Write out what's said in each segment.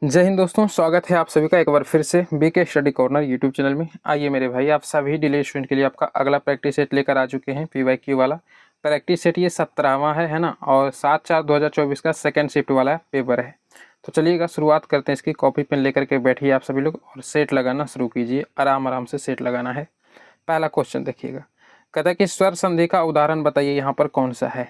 जय हिंद दोस्तों, स्वागत है आप सभी का एक बार फिर से BK study corner YouTube channel में। आइए मेरे भाई, आप सभी डिले स्टूडेंट के लिए आपका अगला प्रैक्टिस सेट लेकर आ चुके हैं। PYQ वाला प्रैक्टिस सेट ये 17वां है ना, और 7/4/2024 का सेकंड शिफ्ट वाला पेपर है। तो चलिएगा शुरुआत करते हैं। इसकी कॉपी पेन लेकर के बैठिए आप सभी लोग और सेट लगाना शुरू कीजिए। आराम आराम से सेट लगाना है। पहला क्वेश्चन देखिएगा, कहता है कि स्वर संधि का उदाहरण बताइए, यहाँ पर कौन सा है।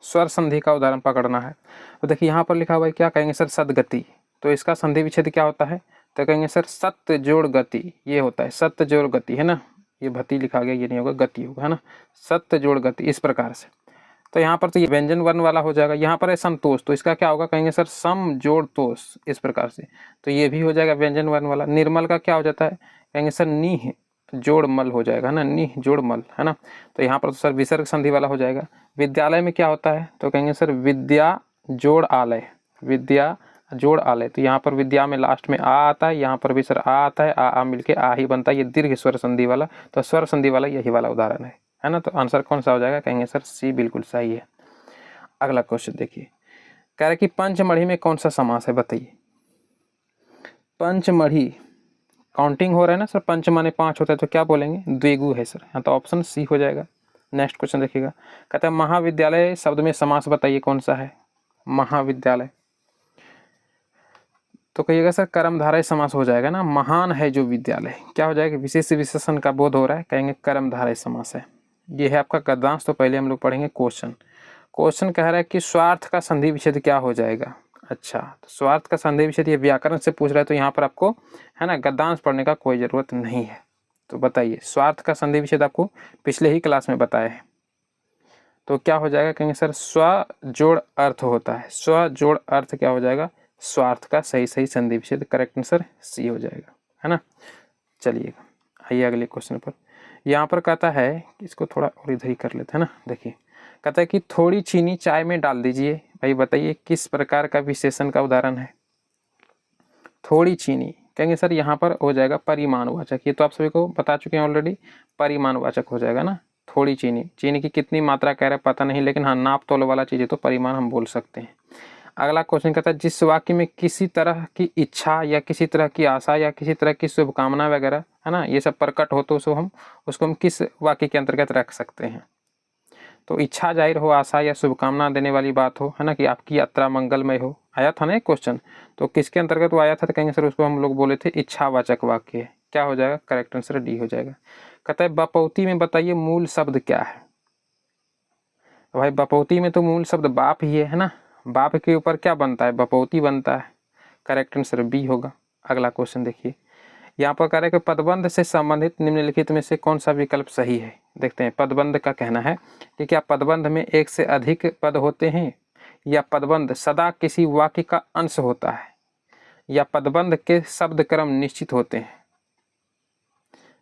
स्वर संधि का उदाहरण पकड़ना है। तो देखिए यहाँ पर लिखा हुआ है, क्या कहेंगे सर, सदगति। तो इसका संधि विच्छेद क्या होता है, तो कहेंगे सर सत्य जोड़ गति। ये होता है सत्य जोड़ गति, है ना। ये भति लिखा गया, ये नहीं होगा, गति होगा, है ना। सत्य जोड़ गति इस प्रकार से। तो यहाँ पर तो ये व्यंजन वर्ण वाला हो जाएगा। यहाँ पर है संतोष, तो इसका क्या होगा, कहेंगे सर सम जोड़ तोष इस प्रकार से। तो ये भी हो जाएगा व्यंजन वर्ण वाला। निर्मल का क्या हो जाता है, कहेंगे सर नीह जोड़ मल हो जाएगा, है ना, नीह जोड़ मल, है ना। तो यहाँ पर तो सर विसर्ग संधि वाला हो जाएगा। विद्यालय में क्या होता है, तो कहेंगे सर विद्या जोड़ आलय, विद्या जोड़ आलय। तो यहाँ पर विद्या में लास्ट में आ आता है, यहाँ पर भी सर आ आता है, आ मिलके आ ही बनता है। ये दीर्घ स्वर संधि वाला, तो स्वर संधि वाला यही वाला उदाहरण है ना। तो आंसर कौन सा हो जाएगा, कहेंगे सर सी बिल्कुल सही है। अगला क्वेश्चन देखिए, कह रहा है कि पंचमढ़ी में कौन सा समास है, बताइए। पंचमढ़ी काउंटिंग हो रहा है ना सर, पंच माने 5 होता है, तो क्या बोलेंगे, द्विगु है सर। यहाँ तो ऑप्शन सी हो जाएगा। नेक्स्ट क्वेश्चन देखिएगा, कहता है महाविद्यालय शब्द में समास बताइए कौन सा है। महाविद्यालय, तो कहिएगा सर कर्मधारय समास हो जाएगा ना। महान है जो विद्यालय, क्या हो जाएगा, विशेष विशेषण का बोध हो रहा है, कहेंगे कर्मधारय समास है। ये है आपका गद्यांश। तो पहले हम लोग पढ़ेंगे क्वेश्चन। क्वेश्चन कह रहा है कि स्वार्थ का संधि विच्छेद क्या हो जाएगा। अच्छा, तो स्वार्थ का संधि विच्छेद ये व्याकरण से पूछ रहा है, तो यहाँ पर आपको है ना गद्यांश पढ़ने का कोई ज़रूरत नहीं है। तो बताइए, स्वार्थ का संधि विच्छेद आपको पिछले ही क्लास में बताया है। तो क्या हो जाएगा, कहेंगे सर स्व जोड़ अर्थ होता है। स्व जोड़ अर्थ क्या हो जाएगा, स्वार्थ का सही संधि विच्छेद। करेक्ट आंसर सी हो जाएगा, है ना। चलिएगा, आइए अगले क्वेश्चन पर। यहाँ पर कहता है, इसको थोड़ा और इधर ही कर लेते हैं ना। देखिए, कहता है कि थोड़ी चीनी चाय में डाल दीजिए। भाई बताइए किस प्रकार का विशेषण का उदाहरण है। थोड़ी चीनी, कहेंगे सर यहाँ पर हो जाएगा परिमाणवाचक। ये तो आप सभी को बता चुके हैं ऑलरेडी, परिमाणवाचक हो जाएगा ना। थोड़ी चीनी, चीनी की कितनी मात्रा कह रहा है पता नहीं, लेकिन हाँ नाप तोल वाला चीज़ है तो परिमाण हम बोल सकते हैं। अगला क्वेश्चन कहता है, जिस वाक्य में किसी तरह की इच्छा या किसी तरह की आशा या किसी तरह की शुभकामना वगैरह, है ना, ये सब प्रकट हो, तो उसको हम किस वाक्य के अंतर्गत रख सकते हैं। तो इच्छा जाहिर हो, आशा या शुभकामना देने वाली बात हो, है ना, कि आपकी यात्रा मंगलमय हो। आया था ना एक क्वेश्चन, तो किसके अंतर्गत वो आया था, तो कहेंगे सर उसको हम लोग बोले थे इच्छावाचक वाक्य है। क्या हो जाएगा, करेक्ट आंसर डी हो जाएगा। कहता है बपौती में बताइए मूल शब्द क्या है। तो भाई बपौती में तो मूल शब्द बाप ही है ना। बाप के ऊपर क्या बनता है, बपौती बनता है। करेक्ट आंसर बी होगा। अगला क्वेश्चन देखिए, यहाँ पर कह रहे हैं कि पदबंध से संबंधित निम्नलिखित में से कौन सा विकल्प सही है। देखते हैं, पदबंध का कहना है कि क्या पदबंध में एक से अधिक पद होते हैं, या पदबंध सदा किसी वाक्य का अंश होता है, या पदबंध के शब्द क्रम निश्चित होते हैं।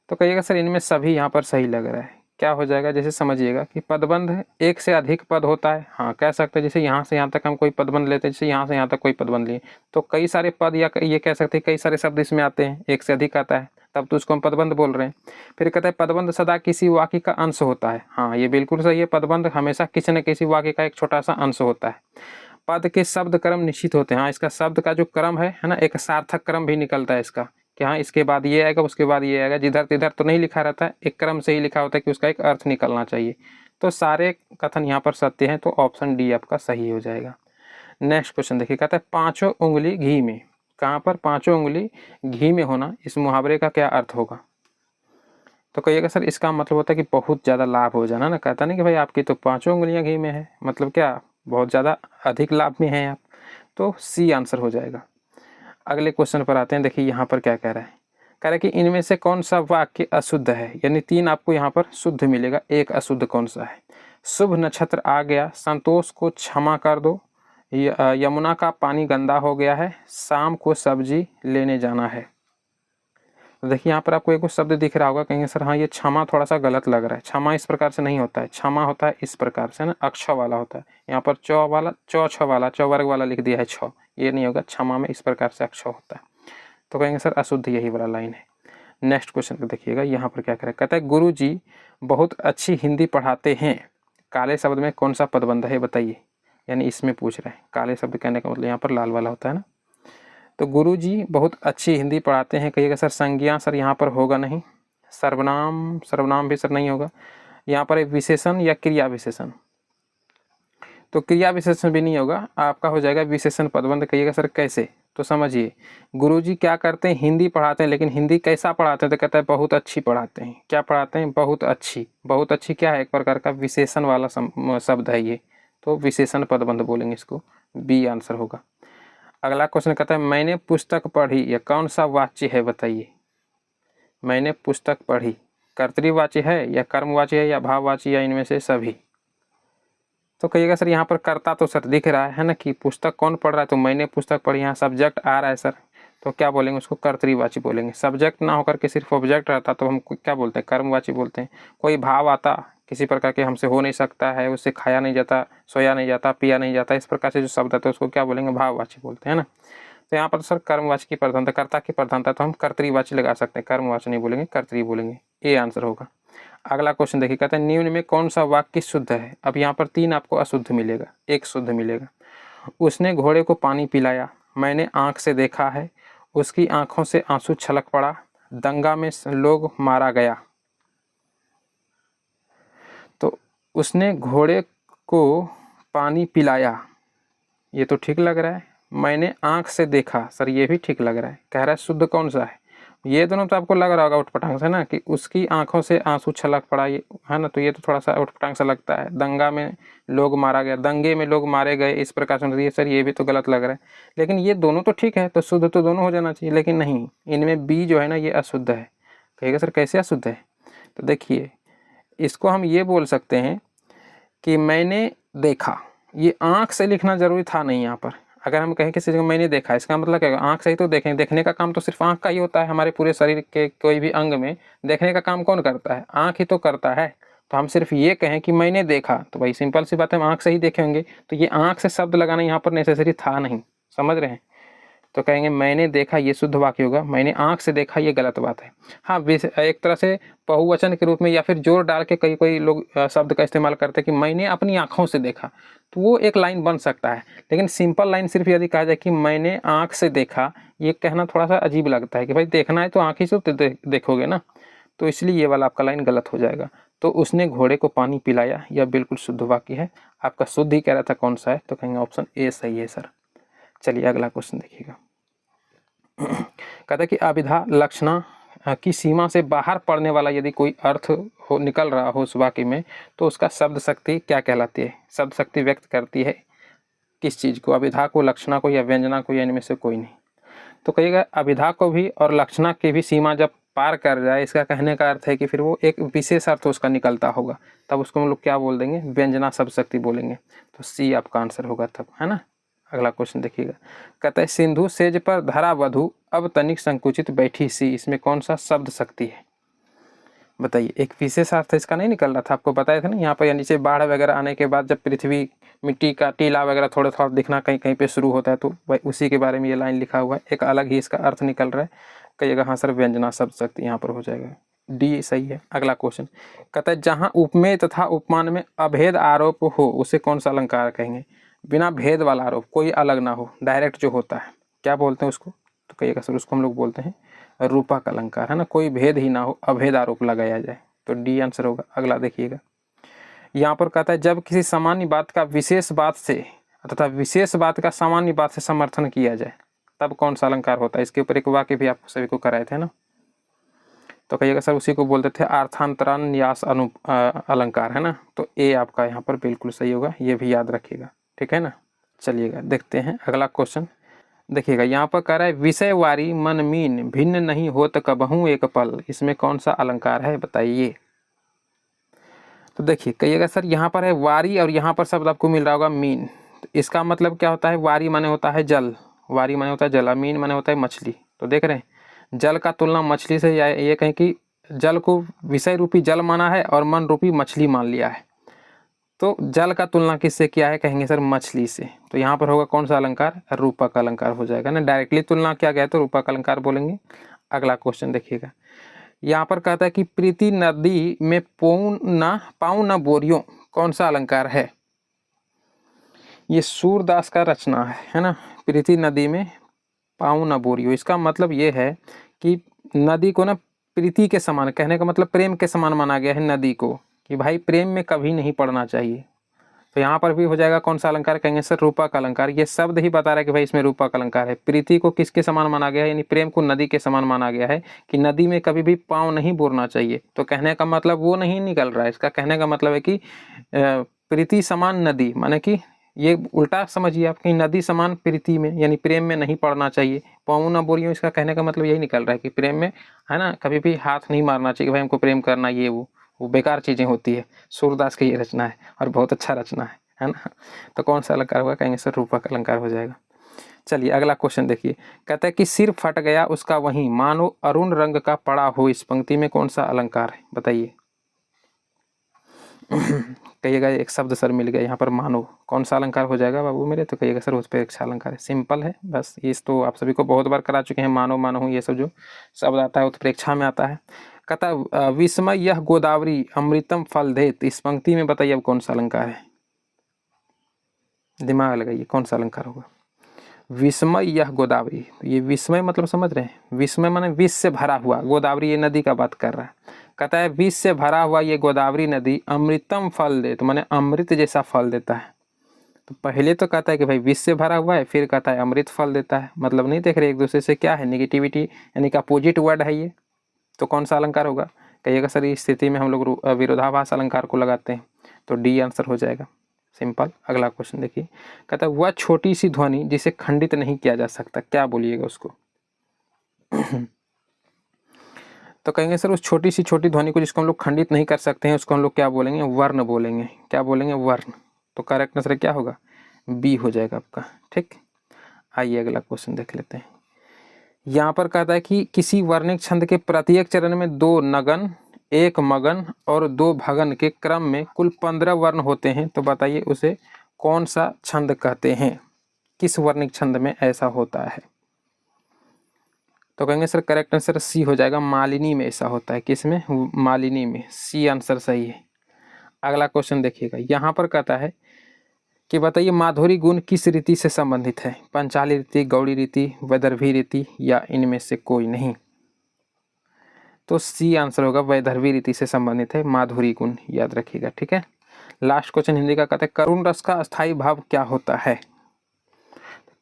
तो कहिएगा सर इनमें सभी यहाँ पर सही लग रहा है। क्या हो जाएगा, जैसे समझिएगा कि पदबंध एक से अधिक पद होता है, हाँ कह सकते हैं। जैसे यहाँ से यहाँ तक हम कोई पदबंध लेते हैं, जैसे यहाँ से यहाँ तक कोई पदबंध लिए, तो कई सारे पद या ये कह सकते हैं कई सारे शब्द इसमें आते हैं, एक से अधिक आता है, तब तो उसको हम पदबंध बोल रहे हैं। फिर कहता है पदबंध सदा किसी वाक्य का अंश होता है, हाँ ये बिल्कुल सही है। पदबंध हमेशा किसी न किसी वाक्य का एक छोटा सा अंश होता है। पद के शब्द क्रम निश्चित होते हैं, हाँ इसका शब्द का जो क्रम है ना, एक सार्थक क्रम भी निकलता है इसका, कि हाँ इसके बाद ये आएगा, उसके बाद ये आएगा, जिधर तिधर तो नहीं लिखा रहता है, एक क्रम से ही लिखा होता है कि उसका एक अर्थ निकलना चाहिए। तो सारे कथन यहाँ पर सत्य हैं, तो ऑप्शन डी आपका सही हो जाएगा। नेक्स्ट क्वेश्चन देखिए, कहता है पांचों उंगली घी में, कहाँ पर पांचों उंगली घी में होना, इस मुहावरे का क्या अर्थ होगा। तो कहिएगा सर इसका मतलब होता है कि बहुत ज़्यादा लाभ हो जाना ना। कहता नहीं कि भाई आपकी तो पांचों उंगलियां घी में है, मतलब क्या बहुत ज़्यादा अधिक लाभ में हैं आप। तो सी आंसर हो जाएगा। अगले क्वेश्चन पर आते हैं। देखिए यहाँ पर क्या कह रहा है, कह रहा है कि इनमें से कौन सा वाक्य अशुद्ध है, यानी 3 आपको यहाँ पर शुद्ध मिलेगा, एक अशुद्ध कौन सा है। शुभ नक्षत्र आ गया, संतोष को क्षमा कर दो, यमुना का पानी गंदा हो गया है, शाम को सब्जी लेने जाना है। तो देखिए यहाँ पर आपको एक शब्द दिख रहा होगा, कहेंगे सर हाँ ये क्षमा थोड़ा सा गलत लग रहा है। क्षमा इस प्रकार से नहीं होता है, क्षमा होता है इस प्रकार से ना, अक्ष वाला होता है। यहाँ पर चौ वाला, छ वाला, चौवर्ग वाला लिख दिया है, छ, ये नहीं होगा। क्षमा में इस प्रकार से अक्ष होता है। तो कहेंगे सर अशुद्ध यही वाला लाइन है। नेक्स्ट क्वेश्चन को देखिएगा, यहाँ पर क्या करें, कहता है गुरु जी बहुत अच्छी हिंदी पढ़ाते हैं, काले शब्द में कौन सा पदबंध है बताइए। यानी इसमें पूछ रहे हैं, काले शब्द कहने का मतलब यहाँ पर लाल वाला होता है ना। तो गुरुजी बहुत अच्छी हिंदी पढ़ाते हैं। कहिएगा सर संज्ञा सर यहाँ पर होगा नहीं, सर्वनाम सर्वनाम भी सर नहीं होगा, यहाँ पर एक विशेषण या क्रिया विशेषण, तो क्रिया विशेषण भी नहीं होगा, आपका हो जाएगा विशेषण पदबंध। कहिएगा सर कैसे, तो समझिए गुरुजी क्या करते हैं, हिंदी पढ़ाते हैं, लेकिन हिंदी कैसा पढ़ाते हैं, तो कहता है बहुत अच्छी पढ़ाते हैं। क्या पढ़ाते हैं, बहुत अच्छी। बहुत अच्छी क्या है, एक प्रकार का विशेषण वाला शब्द है ये, तो विशेषण पदबंध बोलेंगे इसको, बी आंसर होगा। अगला क्वेश्चन कहता है मैंने पुस्तक पढ़ी, यह कौन सा वाच्य है बताइए। मैंने पुस्तक पढ़ी कर्तृवाची है या कर्मवाची है या भाववाची या इनमें से सभी। तो कहिएगा सर यहाँ पर कर्ता तो सर दिख रहा है ना कि पुस्तक कौन पढ़ रहा है, तो मैंने पुस्तक पढ़ी, यहाँ सब्जेक्ट आ रहा है सर, तो क्या बोलेंगे उसको, कर्तृवाची बोलेंगे। सब्जेक्ट ना होकर के सिर्फ ऑब्जेक्ट रहता तो हम क्या बोलते हैं, कर्मवाची बोलते हैं। कोई भाव आता किसी प्रकार के, हमसे हो नहीं सकता है, उससे खाया नहीं जाता, सोया नहीं जाता, पिया नहीं जाता, इस प्रकार से जो शब्द आता है उसको क्या बोलेंगे, भाववाची बोलते हैं ना। तो यहाँ पर सर कर्मवाची की प्रधानता, कर्ता की प्रधानता, तो हम कर्तृवाची लगा सकते हैं, कर्मवाची नहीं बोलेंगे, कर्तृ बोलेंगे, ए आंसर होगा। अगला क्वेश्चन देखिए, कहते हैं निम्न में कौन सा वाक्य शुद्ध है। अब यहाँ पर 3 आपको अशुद्ध मिलेगा, 1 शुद्ध मिलेगा। उसने घोड़े को पानी पिलाया, मैंने आंख से देखा है, उसकी आंखों से आंसू छलक पड़ा, दंगा में लोग मारा गया। तो उसने घोड़े को पानी पिलाया, ये तो ठीक लग रहा है। मैंने आंख से देखा, सर ये भी ठीक लग रहा है। कह रहा है शुद्ध कौन सा है, ये दोनों तो आपको लग रहा होगा उठपटांग से ना, कि उसकी आंखों से आंसू छलक पड़ा, ये है ना, तो ये तो थोड़ा सा उठपटांग सा लगता है। दंगा में लोग मारा गया, दंगे में लोग मारे गए, इस प्रकार से सर ये भी तो गलत लग रहा है। लेकिन ये दोनों तो ठीक है, तो शुद्ध तो दोनों हो जाना चाहिए, लेकिन नहीं, इनमें बी जो है ना ये अशुद्ध है। कहिएगा सर कैसे अशुद्ध है, तो देखिए इसको हम ये बोल सकते हैं कि मैंने देखा, ये आँख से लिखना जरूरी था नहीं यहाँ पर। अगर हम कहें किसी जगह मैंने देखा, इसका मतलब क्या, आंख से ही तो देखें, देखने का काम तो सिर्फ आंख का ही होता है। हमारे पूरे शरीर के कोई भी अंग में देखने का काम कौन करता है, आंख ही तो करता है। तो हम सिर्फ ये कहें कि मैंने देखा, तो भाई सिंपल सी बात है, हम आंख से ही देखेंगे, तो ये आंख से शब्द लगाना यहाँ पर नेसेसरी था नहीं, समझ रहे हैं। तो कहेंगे मैंने देखा, ये शुद्ध वाक्य होगा। मैंने आंख से देखा, ये गलत बात है। हाँ, एक तरह से बहुवचन के रूप में या फिर जोर डाल के कोई लोग शब्द का इस्तेमाल करते हैं कि मैंने अपनी आंखों से देखा, तो वो एक लाइन बन सकता है। लेकिन सिंपल लाइन सिर्फ यदि कहा जाए कि मैंने आंख से देखा, ये कहना थोड़ा सा अजीब लगता है कि भाई देखना है तो आंख ही से देखोगे ना, तो इसलिए ये वाला आपका लाइन गलत हो जाएगा। तो उसने घोड़े को पानी पिलाया, यह बिल्कुल शुद्ध वाक्य है। आपका शुद्ध ही कह रहा था कौन सा है, तो कहेंगे ऑप्शन ए सही है सर। चलिए अगला क्वेश्चन देखिएगा। कहता है कि अभिधा लक्षणा की सीमा से बाहर पड़ने वाला यदि कोई अर्थ हो निकल रहा हो उस वाक्य में, तो उसका शब्द शक्ति क्या कहलाती है। शब्द शक्ति व्यक्त करती है किस चीज़ को, अभिधा को, लक्षणा को या व्यंजना को, या इनमें से कोई नहीं। तो कहिएगा अभिधा को भी और लक्षणा की भी सीमा जब पार कर जाए, इसका कहने का अर्थ है कि फिर वो एक विशेष अर्थ उसका निकलता होगा, तब उसको हम लोग क्या बोल देंगे, व्यंजना शब्द शक्ति बोलेंगे। तो सी आपका आंसर होगा तब, है ना। अगला क्वेश्चन देखिएगा। कहता है सिंधु सेज पर धरा वधु, अब तनिक संकुचित बैठी सी, इसमें कौन सा शब्द शक्ति है बताइए। एक विशेष अर्थ इसका नहीं निकल रहा था, आपको बताया था ना। यहाँ पर या नीचे बाढ़ वगैरह आने के बाद जब पृथ्वी मिट्टी का टीला वगैरह थोड़ा थोड़ा दिखना कहीं कहीं पे शुरू होता है, तो भाई उसी के बारे में ये लाइन लिखा हुआ है, एक अलग ही इसका अर्थ निकल रहा है। कहिएगा हाँ सर व्यंजना शब्द शक्ति यहाँ पर हो जाएगा, डी सही है। अगला क्वेश्चन कहता है जहाँ उपमेय तथा उपमान में अभेद आरोप हो उसे कौन सा अलंकार कहेंगे। बिना भेद वाला आरोप, कोई अलग ना हो, डायरेक्ट जो होता है, क्या बोलते हैं उसको, तो कहिएगा सर उसको हम लोग बोलते हैं रूपक अलंकार, है ना। कोई भेद ही ना हो, अभेद आरोप लगाया जाए, तो डी आंसर होगा। अगला देखिएगा, यहाँ पर कहता है जब किसी सामान्य बात का विशेष बात से तथा विशेष बात का सामान्य बात से समर्थन किया जाए, तब कौन सा अलंकार होता है। इसके ऊपर एक वाक्य भी आपको सभी को कराए थे ना, तो कहिएगा सर उसी को बोलते थे अर्थांतरन्यास अलंकार, है ना। तो ए आपका यहाँ पर बिल्कुल सही होगा, ये भी याद रखिएगा, ठीक है ना। चलिएगा देखते हैं अगला क्वेश्चन। देखिएगा यहाँ पर कह रहा है विषय वारी मन मीन भिन्न नहीं होत कबहू एक पल, इसमें कौन सा अलंकार है बताइए। तो देखिए कहिएगा सर यहाँ पर है वारी और यहाँ पर शब्द आपको मिल रहा होगा मीन। तो इसका मतलब क्या होता है, वारी माने होता है जल, वारी माने होता है जल, मीन माने होता है मछली। तो देख रहे हैं जल का तुलना मछली से, या ये कहें कि जल को विषय रूपी जल माना है और मन रूपी मछली मान लिया है। तो जल का तुलना किससे किया है, कहेंगे सर मछली से। तो यहाँ पर होगा कौन सा अलंकार, रूपक अलंकार हो जाएगा ना। डायरेक्टली तुलना किया गया तो रूपक अलंकार बोलेंगे। अगला क्वेश्चन देखिएगा, यहाँ पर कहता है कि प्रीति नदी में पाऊँ न बोरियों, कौन सा अलंकार है। ये सूरदास का रचना है ना। प्रीति नदी में पाऊँ न बोरियो। इसका मतलब ये है कि नदी को ना प्रीति के समान, कहने का मतलब प्रेम के समान माना गया है नदी को, कि भाई प्रेम में कभी नहीं पड़ना चाहिए। तो यहाँ पर भी हो जाएगा कौन सा अलंकार, कहेंगे सर रूपक अलंकार। ये शब्द ही बता रहा है कि भाई इसमें रूपक अलंकार है। प्रीति को किसके समान माना गया है, यानी प्रेम को नदी के समान माना गया है, कि नदी में कभी भी पाँव नहीं बोरना चाहिए। तो कहने का मतलब वो नहीं निकल रहा है, इसका कहने का मतलब है कि प्रीति समान नदी, माने कि ये उल्टा समझिए आप, कि नदी समान प्रीति में यानी प्रेम में नहीं पड़ना चाहिए। पाऊँ ना बोरियों, इसका कहने का मतलब यही निकल रहा है कि प्रेम में है ना कभी भी हाथ नहीं मारना चाहिए, भाई हमको प्रेम करना, ये वो बेकार चीज़ें होती है। सूरदास की ये रचना है और बहुत अच्छा रचना है ना। तो कौन सा अलंकार होगा, कहेंगे सर रूपक अलंकार हो जाएगा। चलिए अगला क्वेश्चन देखिए, कहता है कि सिर फट गया उसका वहीं, मानो अरुण रंग का पड़ा हो। इस पंक्ति में कौन सा अलंकार है, बताइए। कहिएगा एक शब्द सर मिल गया यहाँ पर, मानो। कौन सा अलंकार हो जाएगा बाबू मेरे, तो कहिएगा सर उत्प्रेक्षा अलंकार है। सिंपल है बस, इस तो आप सभी को बहुत बार करा चुके हैं। मानो मानो हूँ, ये सब जो शब्द आता है उत्प्रेक्षा में आता है। कहता विस्मय यह गोदावरी अमृतम फल देत। इस पंक्ति में बताइए अब कौन सा अलंकार है, दिमाग लगाइए, कौन सा अलंकार होगा। विस्मय यह गोदावरी, ये विस्मय मतलब समझ रहे हैं, विस्मय माने विष से भरा हुआ, गोदावरी ये नदी का बात कर रहा है। कहता है विष से भरा हुआ ये गोदावरी नदी अमृतम फल दे, तो माने अमृत जैसा फल देता है। तो पहले तो कहता है कि भाई विष से भरा हुआ है, फिर कहता है अमृत फल देता है। मतलब नहीं देख रहे एक दूसरे से, क्या है निगेटिविटी, यानी कि अपोजिट वर्ड है ये। तो कौन सा अलंकार होगा, कहिएगा सर इस स्थिति में हम लोग विरोधाभास अलंकार को लगाते हैं, तो डी आंसर हो जाएगा, सिंपल। अगला क्वेश्चन देखिए, कहता है वह छोटी सी ध्वनि जिसे खंडित नहीं किया जा सकता, क्या बोलिएगा उसको। तो कहेंगे सर उस छोटी ध्वनि को जिसको हम लोग खंडित नहीं कर सकते हैं, उसको हम लोग क्या बोलेंगे, वर्ण बोलेंगे। क्या बोलेंगे, वर्ण। तो करेक्ट आंसर क्या होगा, बी हो जाएगा आपका, ठीक। आइए अगला क्वेश्चन देख लेते हैं। यहाँ पर कहता है कि किसी वर्णिक छंद के प्रत्येक चरण में 2 नगन, 1 मगन और 2 भगन के क्रम में कुल 15 वर्ण होते हैं। तो बताइए उसे कौन सा छंद कहते हैं, किस वर्णिक छंद में ऐसा होता है। तो कहेंगे सर करेक्ट आंसर सी हो जाएगा, मालिनी में ऐसा होता है। किस में, मालिनी में, सी आंसर सही है। अगला क्वेश्चन देखिएगा, यहाँ पर कहता है कि बताइए माधुरी गुण किस रीति से संबंधित है, पंचाली रीति, गौड़ी रीति, वैदर्भी रीति या इनमें से कोई नहीं। तो सी आंसर होगा, वैदर्भी रीति से संबंधित है माधुरी गुण, याद रखिएगा, ठीक है। लास्ट क्वेश्चन हिंदी का कहता है करुण रस का अस्थायी भाव क्या होता है।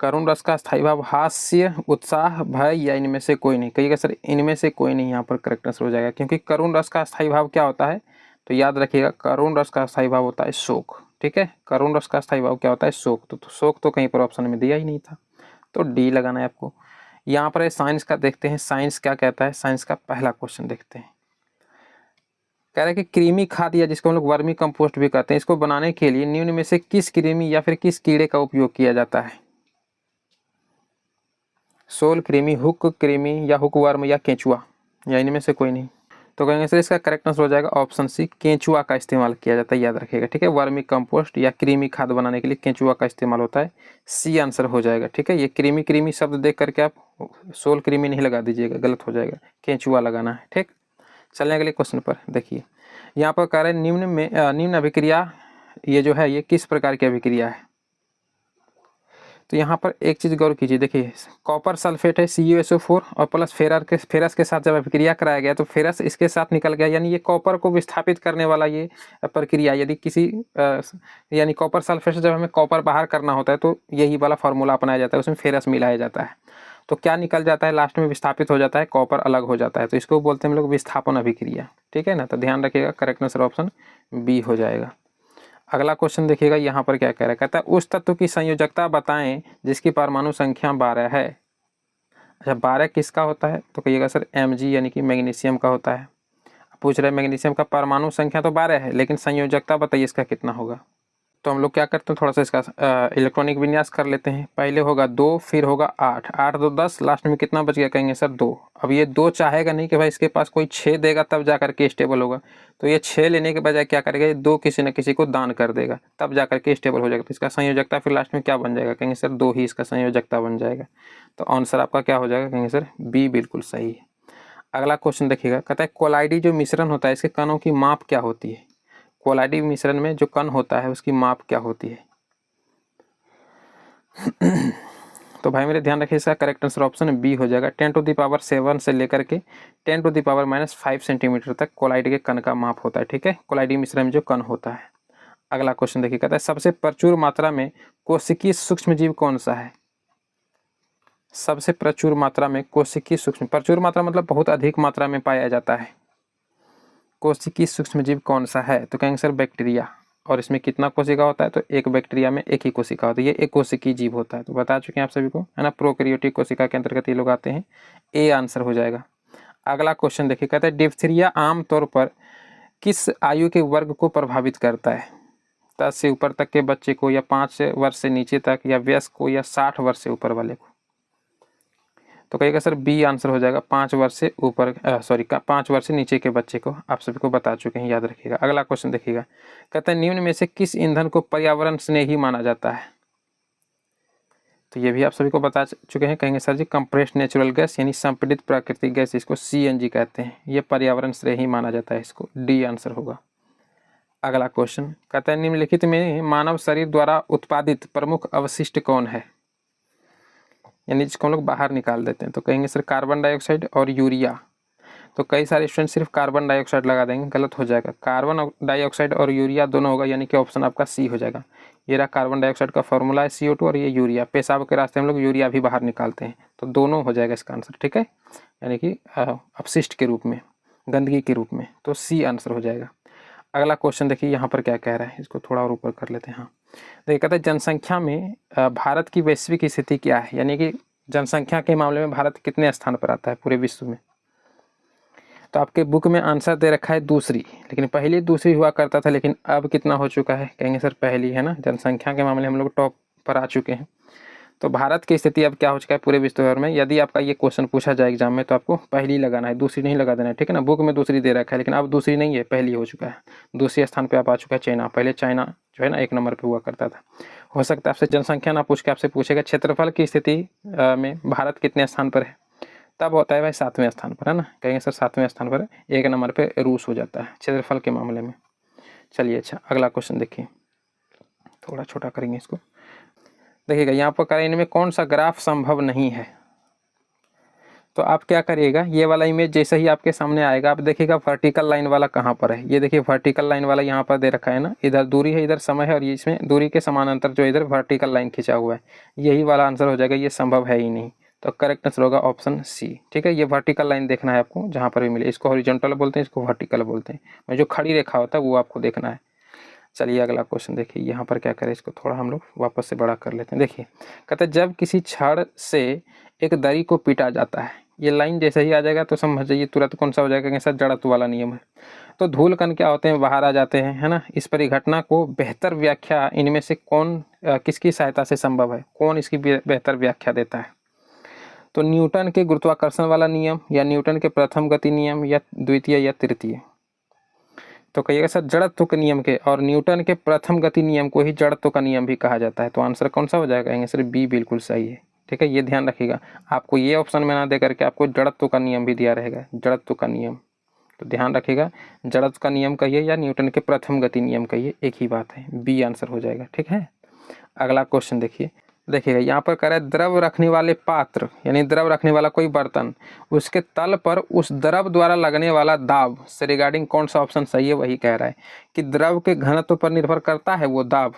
करुण रस का स्थायी भाव हास्य, उत्साह, भय या इनमें से कोई नहीं। कहिएगा सर इनमें से कोई नहीं, यहाँ पर करेक्ट आंसर हो जाएगा, क्योंकि करुण रस का स्थायी भाव क्या होता है, तो याद रखिएगा करुण रस का स्थायी भाव होता है शोक, ठीक है। करुण रस का स्थायी भाव क्या होता है, शोक। तो शोक तो कहीं पर ऑप्शन में दिया ही नहीं था, तो डी लगाना है आपको। यहाँ पर साइंस का देखते हैं, साइंस क्या कहता है। साइंस का पहला क्वेश्चन देखते हैं, कह रहा है कि कृमि खाद या जिसको हम लोग वर्मी कंपोस्ट भी कहते हैं, इसको बनाने के लिए निम्न में से किस कृमि या फिर किस कीड़े का उपयोग किया जाता है। सोल कृमि, हुक कृमि या हुक वर्म या केंचुआ, या इनमें से कोई नहीं। तो कहेंगे सर इसका करेक्ट आंसर हो जाएगा ऑप्शन सी, केंचुआ का इस्तेमाल किया जाता है, याद रखिएगा, ठीक है। वर्मी कंपोस्ट या कृमि खाद बनाने के लिए केंचुआ का इस्तेमाल होता है, सी आंसर हो जाएगा, ठीक है। ये कृमि शब्द देख करके आप सोल कृमि नहीं लगा दीजिएगा, गलत हो जाएगा, केंचुआ लगाना है, ठीक। चलने अगले क्वेश्चन पर देखिए, यहाँ पर कह रहे हैं निम्न अभिक्रिया ये जो है ये किस प्रकार की अभिक्रिया है। तो यहाँ पर एक चीज़ गौर कीजिए, देखिए कॉपर सल्फेट है CuSO4 और प्लस फेरस के साथ जब अभिक्रिया कराया गया तो फेरस इसके साथ निकल गया, यानी ये कॉपर को विस्थापित करने वाला ये प्रक्रिया, यदि किसी यानी कॉपर सल्फेट से जब हमें कॉपर बाहर करना होता है तो यही वाला फार्मूला अपनाया जाता है, उसमें फेरस मिलाया जाता है। तो क्या निकल जाता है लास्ट में, विस्थापित हो जाता है, कॉपर अलग हो जाता है, तो इसको बोलते हैं हम लोग विस्थापन अभिक्रिया, ठीक है ना। तो ध्यान रखिएगा, करेक्ट आंसर ऑप्शन बी हो जाएगा। अगला क्वेश्चन देखिएगा, यहाँ पर क्या कह रहा है, कहता है उस तत्व की संयोजकता बताएं जिसकी परमाणु संख्या 12 है। अच्छा 12 किसका होता है, तो कहिएगा सर Mg यानी कि मैग्नीशियम का होता है। पूछ रहे मैग्नीशियम का परमाणु संख्या तो 12 है, लेकिन संयोजकता बताइए इसका कितना होगा। तो हम लोग क्या करते हैं, थोड़ा सा इसका इलेक्ट्रॉनिक विन्यास कर लेते हैं। पहले होगा 2, फिर होगा 8, 8 2 10, लास्ट में कितना बच गया, कहेंगे सर 2। अब ये 2 चाहेगा नहीं कि भाई इसके पास कोई 6 देगा तब जा करके स्टेबल होगा, तो ये 6 लेने के बजाय क्या करेगा, ये 2 किसी न किसी को दान कर देगा तब जा करके स्टेबल हो जाएगा। तो इसका संयोजकता फिर लास्ट में क्या बन जाएगा, कहेंगे सर 2 ही इसका संयोजकता बन जाएगा। तो आंसर आपका क्या हो जाएगा, कहेंगे सर बी बिल्कुल सही है। अगला क्वेश्चन देखिएगा, कहता है कोलाइडी जो मिश्रण होता है इसके कणों की माप क्या होती है। कोलाइडी मिश्रण में जो कण होता है उसकी माप क्या होती है। तो भाई मेरे ध्यान रखिए, इसका करेक्ट आंसर ऑप्शन बी हो जाएगा। 10⁻7 से लेकर के 10⁻⁻5 सेंटीमीटर तक कोलाइड के कण का माप होता है। ठीक है, कोलाइडी मिश्रण में जो कण होता है। अगला क्वेश्चन देखिए, कहता है सबसे प्रचुर मात्रा में कोशिकीय सूक्ष्मजीव कौन सा है? सबसे प्रचुर मात्रा में कोशिकीय सूक्ष्म, प्रचुर मात्रा मतलब बहुत अधिक मात्रा में पाया जाता है। कोशिकीय सूक्ष्मजीव कौन सा है? तो कहेंगे सर बैक्टीरिया। और इसमें कितना कोशिका होता है? तो एक बैक्टीरिया में एक ही कोशिका होती है, ये एक कोशिकीय जीव होता है। तो बता चुके हैं आप सभी को, है ना, प्रोकैरियोटिक कोशिका के अंतर्गत ये लोग आते हैं। ए आंसर हो जाएगा। अगला क्वेश्चन देखिए, कहता है डिप्थीरिया आमतौर पर किस आयु के वर्ग को प्रभावित करता है? 10 से ऊपर तक के बच्चे को, या 5 वर्ष से नीचे तक, या वयस्क को, या 60 वर्ष से ऊपर वाले को? तो कहिएगा सर बी आंसर हो जाएगा, 5 वर्ष से ऊपर 5 वर्ष से नीचे के बच्चे को। आप सभी को बता चुके हैं, याद रखिएगा। अगला क्वेश्चन देखिएगा, कहते हैं निम्न में से किस ईंधन को पर्यावरण स्नेही माना जाता है? तो ये भी आप सभी को बता चुके हैं। कहेंगे सर जी कंप्रेस्ड नेचुरल गैस, यानी संपीड़ित प्राकृतिक गैस, इसको CNG कहते हैं। ये पर्यावरण स्नेही माना जाता है, इसको डी आंसर होगा। अगला क्वेश्चन कहता है निम्नलिखित में मानव शरीर द्वारा उत्पादित प्रमुख अवशिष्ट कौन है? यानी जिसको हम लोग बाहर निकाल देते हैं। तो कहेंगे सर कार्बन डाइऑक्साइड और यूरिया। तो कई सारे स्टूडेंट सिर्फ कार्बन डाइऑक्साइड लगा देंगे, गलत हो जाएगा। कार्बन डाइऑक्साइड और यूरिया दोनों होगा, यानी कि ऑप्शन आपका सी हो जाएगा। ये रहा कार्बन डाइऑक्साइड का फॉर्मूला है CO2, और ये यूरिया, पेशाब के रास्ते हम लोग यूरिया भी बाहर निकालते हैं। तो दोनों हो जाएगा इसका आंसर। ठीक है, यानी कि अपशिष्ट के रूप में, गंदगी के रूप में। तो सी आंसर हो जाएगा। अगला क्वेश्चन देखिए यहाँ पर क्या कह रहा है, इसको थोड़ा और ऊपर कर लेते हैं। हाँ देखिए, कहते हैं जनसंख्या में भारत की वैश्विक स्थिति क्या है? यानी कि जनसंख्या के मामले में भारत कितने स्थान पर आता है पूरे विश्व में? तो आपके बुक में आंसर दे रखा है दूसरी, लेकिन पहली दूसरी हुआ करता था, लेकिन अब कितना हो चुका है? कहेंगे सर पहली, है ना। जनसंख्या के मामले हम लोग टॉप पर आ चुके हैं। तो भारत की स्थिति अब क्या हो चुका है पूरे विश्व भर में? यदि आपका ये क्वेश्चन पूछा जाए एग्जाम में, तो आपको पहली लगाना है, दूसरी नहीं लगा देना है। ठीक है ना, बुक में दूसरी दे रखा है, लेकिन अब दूसरी नहीं है, पहली हो चुका है। दूसरे स्थान पर आप आ चुका है चाइना। पहले चाइना जो है ना 1 नंबर पर हुआ करता था। हो सकता है आपसे जनसंख्या ना पूछ के आपसे पूछेगा क्षेत्रफल की स्थिति में भारत कितने स्थान पर है? तब होता है भाई 7वें स्थान पर, है ना। कहेंगे सर 7वें स्थान पर, 1 नंबर पे रूस हो जाता है क्षेत्रफल के मामले में। चलिए अच्छा, अगला क्वेश्चन देखिए, थोड़ा छोटा करेंगे इसको। देखिएगा यहाँ पर करें इनमें कौन सा ग्राफ संभव नहीं है? तो आप क्या करिएगा, ये वाला इमेज जैसे ही आपके सामने आएगा, आप देखिएगा वर्टिकल लाइन वाला कहाँ पर है। ये देखिए वर्टिकल लाइन वाला यहाँ पर दे रखा है ना, इधर दूरी है, इधर समय है, और ये इसमें दूरी के समानांतर जो इधर वर्टिकल लाइन खींचा हुआ है, यही वाला आंसर हो जाएगा। ये संभव है ही नहीं। तो करेक्ट आंसर होगा ऑप्शन सी। ठीक है, ये वर्टिकल लाइन देखना है आपको, जहाँ पर भी मिले। इसको हॉरिजॉन्टल बोलते हैं, इसको वर्टिकल बोलते हैं। जो खड़ी रेखा होता है वो आपको देखना है। चलिए अगला क्वेश्चन देखिए, यहाँ पर क्या करें, इसको थोड़ा हम लोग वापस से बड़ा कर लेते हैं। देखिए कहते हैं जब किसी छड़ से एक दरी को पीटा जाता है, ये लाइन जैसे ही आ जाएगा तो समझ जाइए तुरंत कौन सा हो जाएगा, कैसा जड़त्व वाला नियम है। तो धूल कण क्या होते हैं, बाहर आ जाते हैं, है ना। इस परिघटना को बेहतर व्याख्या इनमें से कौन किसकी सहायता से संभव है? कौन इसकी बेहतर व्याख्या देता है? तो न्यूटन के गुरुत्वाकर्षण वाला नियम, या न्यूटन के प्रथम गति नियम, या द्वितीय या तृतीय? तो कहिएगा सर जड़त्व के नियम के, और न्यूटन के प्रथम गति नियम को ही जड़त्व का नियम भी कहा जाता है। तो आंसर कौन सा हो जाएगा? कहेंगे सर बी बिल्कुल सही है। ठीक है, ये ध्यान रखिएगा, आपको ये ऑप्शन में ना दे करके आपको जड़त्व का नियम भी दिया रहेगा, जड़त्व का नियम। तो ध्यान रखिएगा, जड़त्व का नियम कहिए या न्यूटन के प्रथम गति नियम कहिए, एक ही बात है। बी आंसर हो जाएगा। ठीक है, अगला क्वेश्चन देखिए। देखिएगा यहाँ पर कह रहा है द्रव रखने वाले पात्र, यानी द्रव रखने वाला कोई बर्तन, उसके तल पर उस द्रव द्वारा लगने वाला दाब से रिगार्डिंग कौन सा ऑप्शन सही है? वही कह रहा है कि द्रव के घनत्व पर निर्भर करता है वो दाब,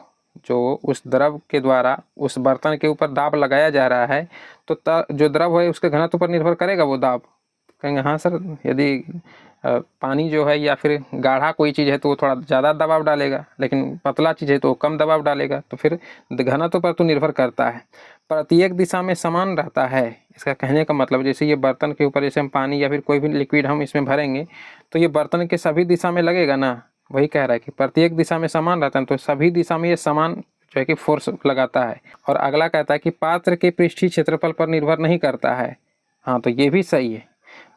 जो उस द्रव के द्वारा उस बर्तन के ऊपर दाब लगाया जा रहा है, तो जो द्रव है उसके घनत्व पर निर्भर करेगा वो दाब। कहेंगे हाँ सर, यदि पानी जो है या फिर गाढ़ा कोई चीज़ है तो वो थोड़ा ज़्यादा दबाव डालेगा, लेकिन पतला चीज़ है तो वो कम दबाव डालेगा। तो फिर घनत्व पर तो निर्भर करता है, प्रत्येक दिशा में समान रहता है। इसका कहने का मतलब जैसे ये बर्तन के ऊपर जैसे हम पानी या फिर कोई भी लिक्विड हम इसमें भरेंगे तो ये बर्तन के सभी दिशा में लगेगा ना। वही कह रहा है कि प्रत्येक दिशा में समान रहता है, तो सभी दिशा में ये समान जो है कि फोर्स लगाता है। और अगला कहता है कि पात्र के पृष्ठीय क्षेत्रफल पर निर्भर नहीं करता है। हाँ, तो ये भी सही है।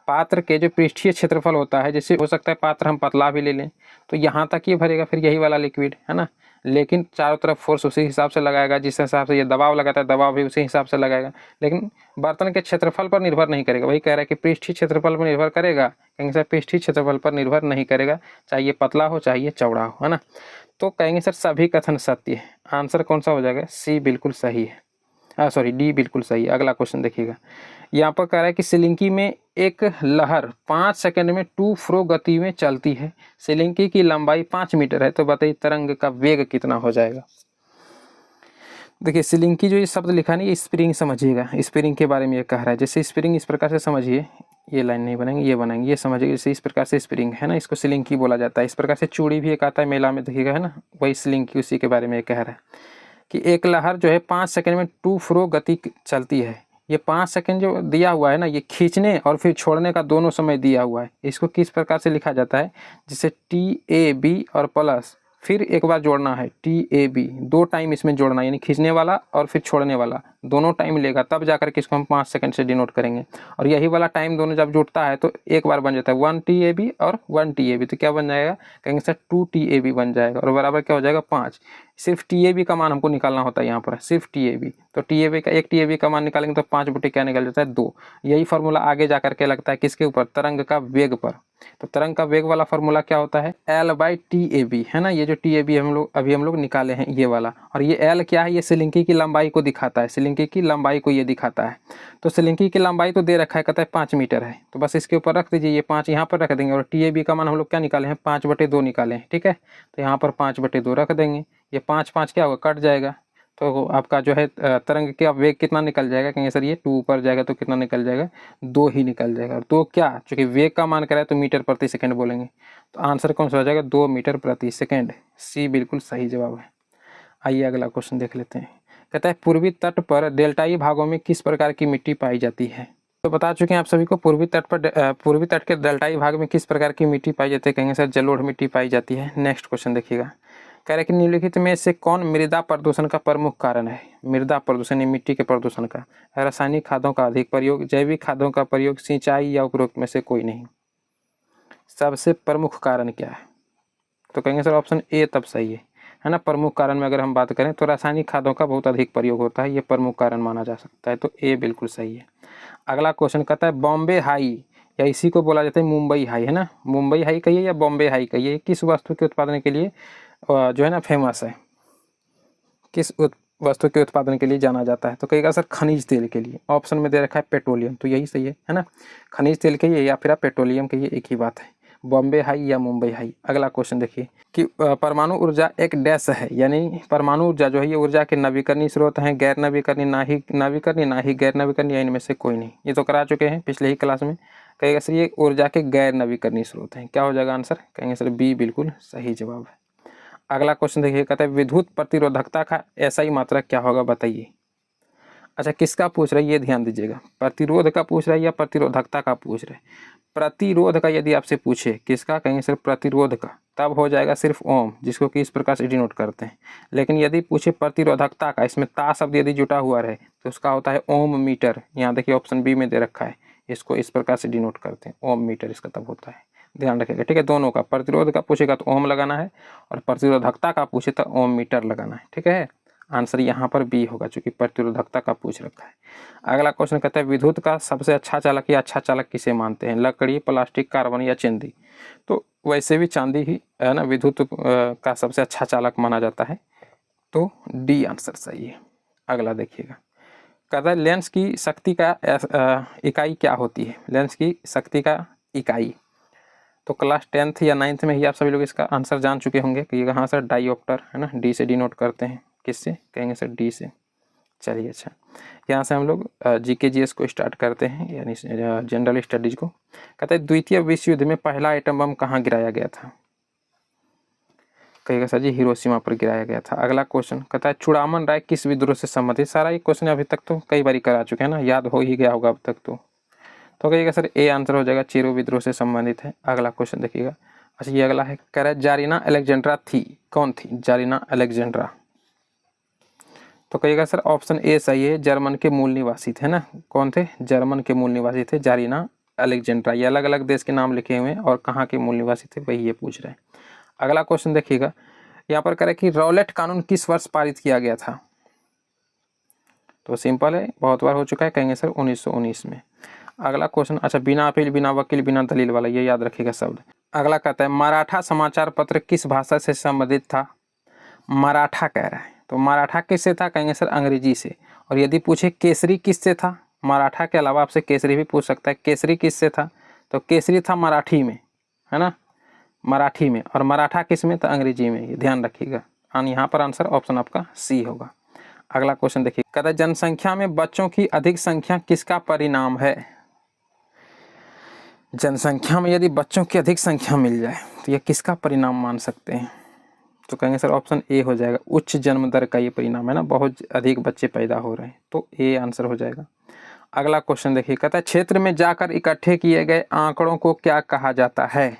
पात्र के जो पृष्ठीय क्षेत्रफल होता है, जैसे हो सकता है पात्र हम पतला भी ले लें तो यहाँ तक ये भरेगा फिर यही वाला लिक्विड, है ना। लेकिन चारों तरफ फोर्स उसी हिसाब से लगाएगा, जिस हिसाब से ये दबाव लगाता है दबाव भी उसी हिसाब से लगाएगा, लेकिन बर्तन के क्षेत्रफल पर निर्भर नहीं करेगा। वही कह रहा है कि पृष्ठीय क्षेत्रफल पर निर्भर करेगा, कहेंगे सर पृष्ठीय क्षेत्रफल पर निर्भर नहीं करेगा, चाहे ये पतला हो चाहे ये चौड़ा हो, है ना। तो कहेंगे सर सभी कथन सत्य है। आंसर कौन सा हो जाएगा? सी बिल्कुल सही है। सॉरी डी बिल्कुल सही। अगला क्वेश्चन देखिएगा, यहाँ पर कह रहा है कि सिलिंकी में एक लहर 5 सेकंड में 2 फ्रो गति में चलती है, सिलिंकी की लंबाई 5 मीटर है, तो बताइए तरंग का वेग कितना हो जाएगा। देखिए सिलिंकी जो ये शब्द लिखा नहीं, ये स्प्रिंग समझिएगा, स्प्रिंग के बारे में ये कह रहा है। जैसे स्प्रिंग इस प्रकार से समझिए, ये लाइन नहीं बनाएंगे, ये बनाएंगे, ये समझिए जैसे इस प्रकार से स्प्रिंग है ना, इसको सिलिंकी बोला जाता है। इस प्रकार से चूड़ी भी एक आता है मेला में देखिएगा, है ना, वही सिलिंकी, उसी के बारे में ये कह रहा है कि एक लहर जो है 5 सेकंड में 2 फ्रो गति चलती है। ये 5 सेकंड जो दिया हुआ है ना, ये खींचने और फिर छोड़ने का दोनों समय दिया हुआ है। इसको किस प्रकार से लिखा जाता है, जिसे TAB और प्लस फिर एक बार जोड़ना है, TAB 2 टाइम इसमें जोड़ना, यानी खींचने वाला और फिर छोड़ने वाला दोनों टाइम लेगा, तब जाकर के इसको हम 5 सेकंड से डिनोट करेंगे। और यही वाला टाइम दोनों जब जुड़ता है तो एक बार बन जाता है 1 TAB और 1 TAB, तो क्या बन जाएगा, कहेंगे सर 2 TAB बन जाएगा, और बराबर क्या हो जाएगा 5। सिर्फ TAB का मान हमको निकालना होता है यहाँ पर, सिर्फ TAB, तो TAB का 1 TAB का मान निकालेंगे तो 5 बटे क्या निकल जाता है 2। यही फार्मूला आगे जा करके लगता है किसके ऊपर, तरंग का वेग पर। तो तरंग का वेग वाला फार्मूला क्या होता है, L/TAB, है ना, ये जो TAB हम लोग निकाले हैं ये वाला, और ये L क्या है, ये सिलिंकी की लंबाई को दिखाता है, सिलिंकी की लंबाई को ये दिखाता है। तो सिलिंकी की लंबाई तो दे रखा है, कहता है 5 मीटर है, तो बस इसके ऊपर रख दीजिए, ये 5 यहाँ पर रख देंगे, और TAB का मान हम लोग क्या निकाले हैं, 5/2 निकाले हैं, ठीक है, तो यहाँ पर 5/2 रख देंगे। ये 5 क्या होगा, कट जाएगा, तो आपका जो है तरंग का वेग कितना निकल जाएगा, कहेंगे सर ये 2 ऊपर जाएगा तो कितना निकल जाएगा, 2 ही निकल जाएगा। और 2 क्या, चूँकि वेग का मान कराए तो मीटर प्रति सेकंड बोलेंगे, तो आंसर कौन सा हो जाएगा, 2 मीटर प्रति सेकंड। सी बिल्कुल सही जवाब है। आइए अगला क्वेश्चन देख लेते हैं। कहता है पूर्वी तट पर डेल्टाई भागों में किस प्रकार की मिट्टी पाई जाती है। तो बता चुके हैं आप सभी को, पूर्वी तट के डेल्टाई भाग में किस प्रकार की मिट्टी पाई जाती है, कहेंगे सर जलोढ़ मिट्टी पाई जाती है। नेक्स्ट क्वेश्चन देखिएगा, कह रहे कि निम्नलिखित में से कौन मृदा प्रदूषण का प्रमुख कारण है। मृदा प्रदूषण, मिट्टी के प्रदूषण का, रासायनिक खादों का अधिक प्रयोग, जैविक खादों का प्रयोग, सिंचाई, या उपरोक्त में से कोई नहीं। सबसे प्रमुख कारण क्या है, तो कहेंगे सर ऑप्शन ए तब सही है ना। प्रमुख कारण में अगर हम बात करें तो रासायनिक खादों का बहुत अधिक प्रयोग होता है, ये प्रमुख कारण माना जा सकता है, तो ए बिल्कुल सही है। अगला क्वेश्चन कहता है बॉम्बे हाई, या इसी को बोला जाता है मुंबई हाई, है ना, मुंबई हाई कहिए या बॉम्बे हाई कहिए, किस वस्तु के उत्पादन के लिए जो है ना फेमस है, किस वस्तु के उत्पादन के लिए जाना जाता है, तो कहेगा सर खनिज तेल के लिए। ऑप्शन में दे रखा है पेट्रोलियम, तो यही सही है ना, खनिज तेल कहिए या फिर आप पेट्रोलियम कहिए, एक ही बात है, बॉम्बे हाई या मुंबई हाई। अगला क्वेश्चन देखिए कि परमाणु ऊर्जा एक डैश है, यानी परमाणु ऊर्जा जो है ये ऊर्जा के नवीकरणीय स्रोत हैं, गैर नवीकरणीय, ना ही गैर नवीकरणीय, या इनमें से कोई नहीं। ये तो करा चुके हैं पिछले ही क्लास में। कहेगा सर ये ऊर्जा के गैर नवीकरणीय स्रोत हैं, क्या हो जाएगा आंसर, कहेंगे सर बी बिल्कुल सही जवाब है। अगला क्वेश्चन देखिए, कहता है विद्युत प्रतिरोधकता का SI मात्रक क्या होगा बताइए। अच्छा किसका पूछ रहा है ये ध्यान दीजिएगा, प्रतिरोध का पूछ रहा है या प्रतिरोधकता का पूछ रहा है। प्रतिरोध का यदि आपसे पूछे किसका, कहेंगे सिर्फ प्रतिरोध का, तब हो जाएगा सिर्फ ओम, जिसको कि इस प्रकार से डिनोट करते हैं। लेकिन यदि पूछे प्रतिरोधकता का, इसमें ता शब्द यदि जुटा हुआ रहे तो उसका होता है ओम मीटर। यहाँ देखिए ऑप्शन बी में दे रखा है, इसको इस प्रकार से डिनोट करते हैं, ओम मीटर इसका तब होता है, ध्यान रखिएगा, ठीक है। दोनों का, प्रतिरोध का पूछेगा तो ओम लगाना है, और प्रतिरोधकता का पूछे तो ओम मीटर लगाना है, ठीक है। आंसर यहाँ पर बी होगा, चूंकि प्रतिरोधकता का पूछ रखा है। अगला क्वेश्चन कहता है विद्युत का सबसे अच्छा चालक या अच्छा चालक किसे मानते हैं, लकड़ी, प्लास्टिक, कार्बन या चांदी। तो वैसे भी चांदी ही है ना विद्युत का सबसे अच्छा चालक माना जाता है, तो डी आंसर सही है। अगला देखिएगा, कहता है लेंस की शक्ति का इकाई क्या होती है, लेंस की शक्ति का इकाई। तो क्लास 10th या 9th में ही आप सभी लोग इसका आंसर जान चुके होंगे कि यहाँ सर डाइऑप्टर, है ना, डी से डिनोट करते हैं, किससे, कहेंगे सर डी से। चलिए अच्छा, यहाँ से हम लोग GK GS को स्टार्ट करते हैं, यानी जनरल स्टडीज को। कहते हैं द्वितीय विश्व युद्ध में पहला एटम बम कहाँ गिराया गया था, कहेगा सर जी हिरोशिमा पर गिराया गया था। अगला क्वेश्चन कहता है चूड़ामन राय किस विद्रोह से संबंधित। सारा ये क्वेश्चन अभी तक तो कई बार करा चुके हैं ना, याद हो ही गया होगा अब तक तो कहिएगा सर ए आंसर हो जाएगा, चेरो विद्रोह से संबंधित है। अगला क्वेश्चन देखिएगा, अच्छा ये अगला है, कह रहा है जारीना अलेक्जेंड्रा थी, कौन थी जारीना अलेक्जेंड्रा। तो कहिएगा सर ऑप्शन ए सही है, जर्मन के मूल निवासी थे ना, कौन थे, जर्मन के मूल निवासी थे जारीना अलेक्जेंड्रा। ये अलग अलग देश के नाम लिखे हुए हैं और कहाँ के मूल निवासी थे वही ये पूछ रहे हैं। अगला क्वेश्चन देखिएगा, यहाँ पर कह रहे कि रॉलेट कानून किस वर्ष पारित किया गया था। तो सिंपल है, बहुत बार हो चुका है, कहेंगे सर 1919 में। अगला क्वेश्चन, अच्छा बिना अपील, बिना वकील, बिना दलील वाला, ये याद रखिएगा शब्द। अगला कहता है मराठा समाचार पत्र किस भाषा से संबंधित था। मराठा कह रहा है, तो मराठा किससे था, कहेंगे सर अंग्रेजी से। और यदि पूछे केसरी किससे था, मराठा के अलावा आपसे केसरी भी पूछ सकता है, केसरी किससे था, तो केसरी था मराठी में, है ना, मराठी में, और मराठा किस में, तो अंग्रेजी में, ये ध्यान रखिएगा। और यहाँ पर आंसर ऑप्शन आपका सी होगा। अगला क्वेश्चन देखिए, कहता है जनसंख्या में बच्चों की अधिक संख्या किसका परिणाम है। जनसंख्या में यदि बच्चों की अधिक संख्या मिल जाए तो यह किसका परिणाम मान सकते हैं, तो कहेंगे सर ऑप्शन ए हो जाएगा, उच्च जन्म दर का ये परिणाम है ना, बहुत अधिक बच्चे पैदा हो रहे हैं, तो ए आंसर हो जाएगा। अगला क्वेश्चन देखिए, कहता है क्षेत्र में जाकर इकट्ठे किए गए आंकड़ों को क्या कहा जाता है।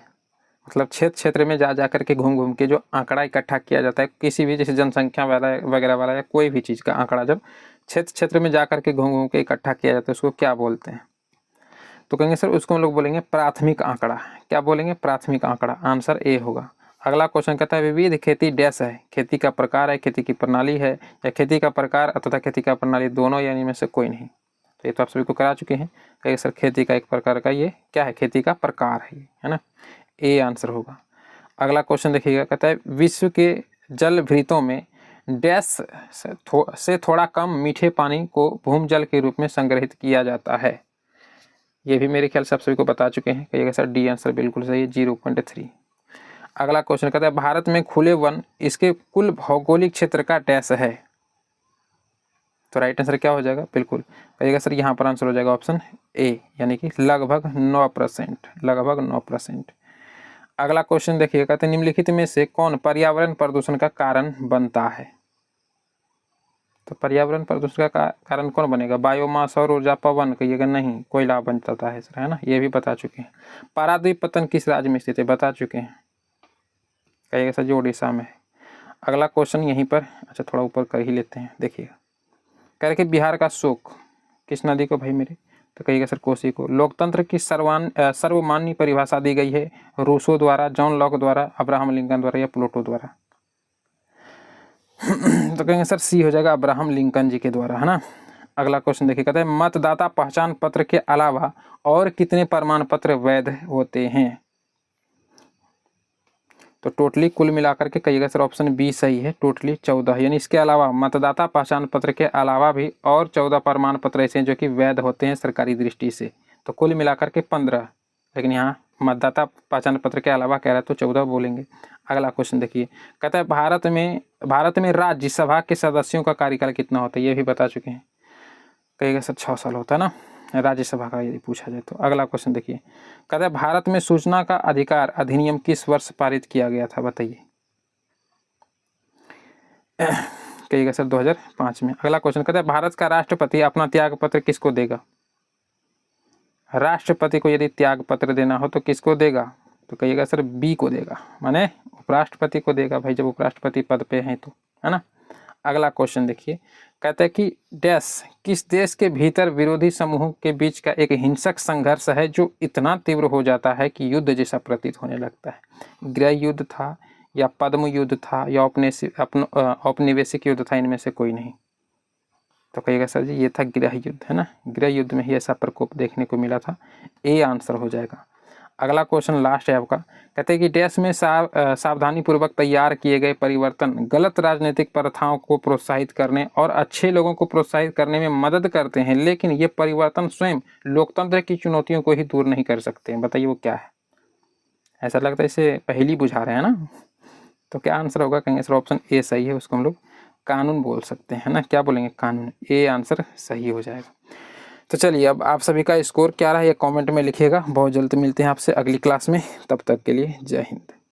मतलब क्षेत्र में जा कर के घूम घूम के जो आंकड़ा इकट्ठा किया जाता है किसी भी, जैसे जनसंख्या वाला वगैरह वाला या कोई भी चीज़ का आंकड़ा जब क्षेत्र में जा कर के घूम घूम के इकट्ठा किया जाता है उसको क्या बोलते हैं, तो कहेंगे सर उसको हम लोग बोलेंगे प्राथमिक आंकड़ा। क्या बोलेंगे, प्राथमिक आंकड़ा, आंसर ए होगा। अगला क्वेश्चन कहता है विविध खेती डैश है, खेती का प्रकार है, खेती की प्रणाली है, या खेती का प्रकार अथवा खेती का प्रणाली दोनों, या इनमें से कोई नहीं। तो ये तो आप सभी को करा चुके हैं, कहेंगे सर खेती का एक प्रकार का ये क्या है, खेती का प्रकार है ना, ए आंसर होगा। अगला क्वेश्चन देखिएगा, कहता है विश्व के जल भृतों में डैश से थोड़ा कम मीठे पानी को भूमजल के रूप में संग्रहित किया जाता है। ये भी मेरे ख्याल से आप सभी को बता चुके हैं, कहिएगा सर डी आंसर बिल्कुल सही है, 0.3। अगला क्वेश्चन कहता है भारत में खुले वन इसके कुल भौगोलिक क्षेत्र का डैश है, तो राइट आंसर क्या हो जाएगा, बिल्कुल कहिएगा सर यहाँ पर आंसर हो जाएगा ऑप्शन ए, यानी कि लगभग 9%, लगभग 9%। अगला क्वेश्चन देखिए, कहते हैं निम्नलिखित में से कौन पर्यावरण प्रदूषण का कारण बनता है, तो पर्यावरण प्रदूषण का कारण कौन बनेगा, बायोमास, सौर ऊर्जा, पवन, कहिएगा नहीं, कोयला बन जाता है सर, है ना, ये भी बता चुके हैं। पारादीप पतन किस राज्य में स्थित है, बता चुके हैं, कहिएगा सर जो उड़ीसा में है। अगला क्वेश्चन यहीं पर, अच्छा थोड़ा ऊपर कर ही लेते हैं, देखिएगा कह रहे कि बिहार का शोक किस नदी को भाई मेरे, तो कहिएगा सर कोसी को। लोकतंत्र की सर्वमान्य परिभाषा दी गई है रूसो द्वारा, जॉन लॉक द्वारा, अब्राहम लिंकन द्वारा, या प्लेटो द्वारा, तो कहेंगे सर सी हो जाएगा, अब्राहम लिंकन जी के द्वारा, है ना। अगला क्वेश्चन देखिए, कहते हैं मतदाता पहचान पत्र के अलावा और कितने प्रमाण पत्र वैध होते हैं, तो टोटली कुल मिलाकर के कहिएगा सर ऑप्शन बी सही है, टोटली 14, यानी इसके अलावा मतदाता पहचान पत्र के अलावा भी और 14 प्रमाण पत्र ऐसे हैं जो कि वैध होते हैं सरकारी दृष्टि से, तो कुल मिलाकर के 15, लेकिन यहाँ मतदाता पहचान पत्र के अलावा कह रहा है तो 14 बोलेंगे। अगला क्वेश्चन देखिए, कहता है भारत में राज्यसभा के सदस्यों का कार्यकाल कितना होता है, ये भी बता चुके हैं, कहिएगा सर 6 साल होता है ना राज्यसभा का यदि पूछा जाए तो। अगला क्वेश्चन देखिए, कहता है भारत में सूचना का अधिकार अधिनियम किस वर्ष पारित किया गया था, बताइए, कहिएगा सर 2005 में। अगला क्वेश्चन कहता है भारत का राष्ट्रपति अपना त्याग पत्र किसको देगा, राष्ट्रपति को यदि त्याग पत्र देना हो तो किसको देगा, तो कहिएगा सर बी को देगा, माने उपराष्ट्रपति को देगा भाई, जब उपराष्ट्रपति पद पे हैं तो, है ना। अगला क्वेश्चन देखिए, कहता है कि डैश किस देश के भीतर विरोधी समूहों के बीच का एक हिंसक संघर्ष है जो इतना तीव्र हो जाता है कि युद्ध जैसा प्रतीत होने लगता है, गृह युद्ध था, या पद्म युद्ध था, या औपनिवेशिक युद्ध था, इनमें से कोई नहीं, तो कहिएगा सर जी ये था गृह युद्ध, है ना, गृह युद्ध में ही ऐसा प्रकोप देखने को मिला था, ए आंसर हो जाएगा। अगला क्वेश्चन लास्ट है आपका, कहते हैं कि डैश में सावधानी पूर्वक तैयार किए गए परिवर्तन गलत राजनीतिक प्रथाओं को प्रोत्साहित करने और अच्छे लोगों को प्रोत्साहित करने में मदद करते हैं, लेकिन ये परिवर्तन स्वयं लोकतंत्र की चुनौतियों को ही दूर नहीं कर सकते, बताइए वो क्या है, ऐसा लगता है इसे पहली बुझा रहे हैं ना, तो क्या आंसर होगा, कहेंगे सर ऑप्शन ए सही है, उसको हम लोग कानून बोल सकते हैं ना, क्या बोलेंगे कानून, ए आंसर सही हो जाएगा। तो चलिए अब आप सभी का स्कोर क्या रहा है ये कमेंट में लिखिएगा, बहुत जल्द मिलते हैं आपसे अगली क्लास में, तब तक के लिए जय हिंद।